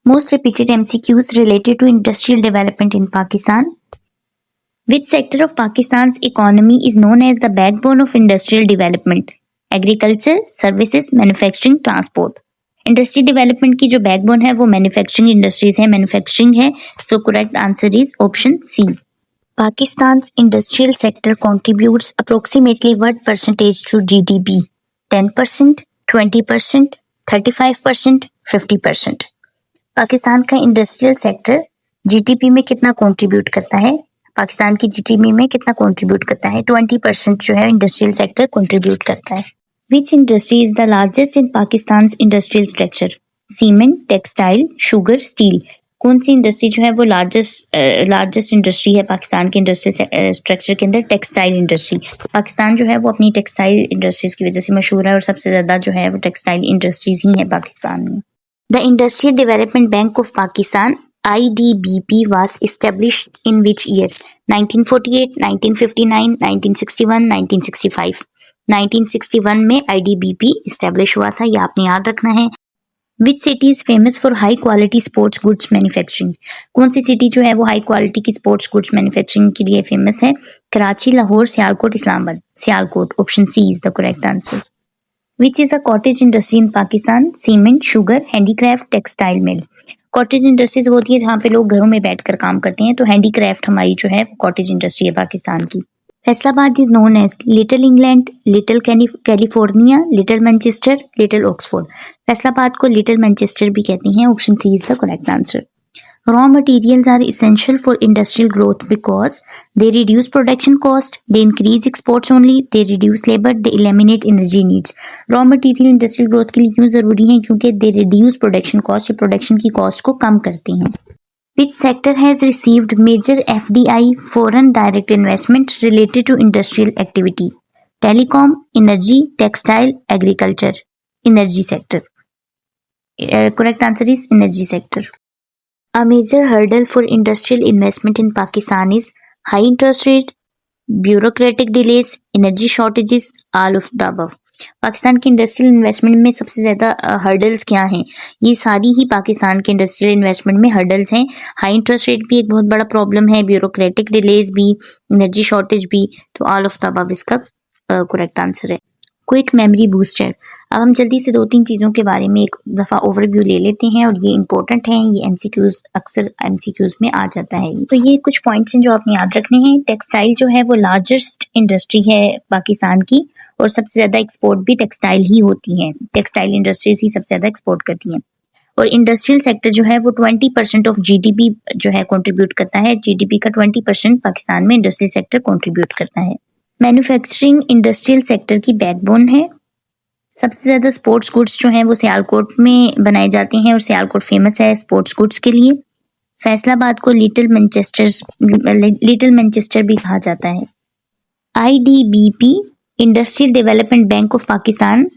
Most repeated MCQs related to industrial development in Pakistan. Which sector of Pakistan's economy is known as the backbone of industrial development? Agriculture, services, manufacturing, transport. Industry development की जो backbone है वो manufacturing industries है, manufacturing है. So correct answer is option C. Pakistan's industrial sector contributes approximately what percentage to GDP? 10%, 20%, 35%, 50%. Pakistan का industrial sector GDP में कितना contribute करता है? पाकिस्तान की जीडीपी में कितना कंट्रीब्यूट करता है? 20% जो है इंडस्ट्रियल सेक्टर कंट्रीब्यूट करता है. Which industry is the largest in Pakistan's industrial structure? Cement, textile, sugar, steel. कौन सी इंडस्ट्री जो है वो लार्जेस्ट इंडस्ट्री है पाकिस्तान के इंडस्ट्रियल स्ट्रक्चर के अंदर? Textile industry. पाकिस्तान जो है वो अपनी टेक्सटाइल इंडस्ट्रीज की वजह से मशहूर है और सबसे ज्यादा जो है वो टेक्सटाइल इंडस्ट्रीज ही है पाकिस्तान में. The industrial development bank of Pakistan IDBP was established in which year? 1948, 1959, 1961, 1965. 1961 में IDBP इस्टेब्लिश हुआ था, ये आपने याद रखना है. Which city is famous for high quality sports goods manufacturing? कौन सी सिटी जो है वो हाई क्वालिटी की स्पोर्ट्स गुड्स मैन्युफैक्चरिंग के लिए फेमस है? Karachi, Lahore, Sialkot, Islamabad. Sialkot. Option C is the correct answer. Which is a cottage industry in Pakistan? Cement, sugar, handicraft, textile mill. Cottage industries होती है जहाँ पे लोग घरों में बैठकर काम करते हैं, तो हैंडीक्राफ्ट हमारी जो है कॉटेज इंडस्ट्री है पाकिस्तान की. Faisalabad is known as little England, little California, little Manchester, little Oxford. Faisalabad को लिटिल मैनचेस्टर भी कहते हैं. Option C is the correct answer. Raw materials are essential for industrial growth because they reduce production cost, they increase exports only, they reduce labor, they eliminate energy needs. Raw material industrial growth के लिए क्यों जरूरी है? क्योंकि they reduce production cost, ये production की cost को कम करते हैं. Which sector has received major FDI foreign direct investment related to industrial activity? Telecom, energy, textile, agriculture. Energy sector. Correct answer is energy sector. A major hurdle for industrial investment in Pakistan is high interest rate, bureaucratic delays, energy shortages, all of the above. Pakistan के industrial investment में सबसे ज़्यादा hurdles क्या हैं? ये सारी ही पाकिस्तान के industrial investment में हर्डल्स हैं. हाई इंटरेस्ट रेट भी एक बहुत बड़ा प्रॉब्लम है, ब्यूरोक्रेटिक डिलेज भी, एनर्जी शॉर्टेज भी. तो ऑल ऑफ द अबव इसका करेक्ट आंसर है. Quick memory booster. अब हम जल्दी से 2-3 चीज़ों के बारे में एक दफ़ा ओवरव्यू ले लेते हैं और ये इंपॉर्टेंट हैं. ये MCQs अक्सर MCQs में आ जाता है. तो ये कुछ पॉइंट्स हैं जो आपने याद रखने हैं. टेक्सटाइल जो है वो लार्जेस्ट इंडस्ट्री है पाकिस्तान की और सबसे ज़्यादा एक्सपोर्ट भी टेक्सटाइल ही होती हैं. टेक्सटाइल इंडस्ट्रीज ही सबसे ज़्यादा एक्सपोर्ट करती हैं. और इंडस्ट्रियल सेक्टर जो है वो 20% ऑफ GDP जो है कॉन्ट्रीब्यूट करता है. GDP का 20% पाकिस्तान में इंडस्ट्रियल सेक्टर कॉन्ट्रीब्यूट करता है. मैन्युफैक्चरिंग इंडस्ट्रियल सेक्टर की बैकबोन है. सबसे ज़्यादा स्पोर्ट्स गुड्स जो हैं वो सियालकोट में बनाए जाते हैं और सियालकोट फेमस है स्पोर्ट्स गुड्स के लिए. फैसलाबाद को लिटिल मैनचेस्टर भी कहा जाता है. IDBP industrial development bank of Pakistan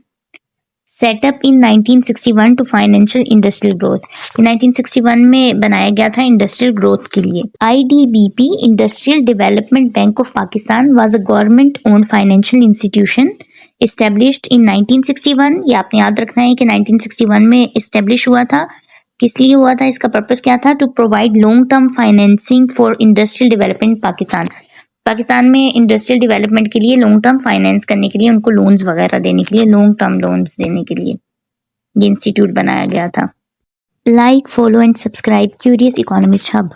set up in 1961 to financial industrial growth. 1961 में बनाया गया था इंडस्ट्रियल ग्रोथ के लिए. IDBP industrial development bank of Pakistan was a government owned financial institution established in 1961. ये आपने याद रखना है कि 1961 में एस्टेब्लिश हुआ था. किस लिए हुआ था? इसका पर्पस क्या था? To provide long term financing for industrial development Pakistan. Pakistan में इंडस्ट्रियल डेवलपमेंट के लिए लॉन्ग टर्म फाइनेंस करने के लिए, उनको लोन्स वगैरह देने के लिए, लॉन्ग टर्म लोन्स देने के लिए ये इंस्टीट्यूट बनाया गया था. Like, follow and subscribe curious economist hub.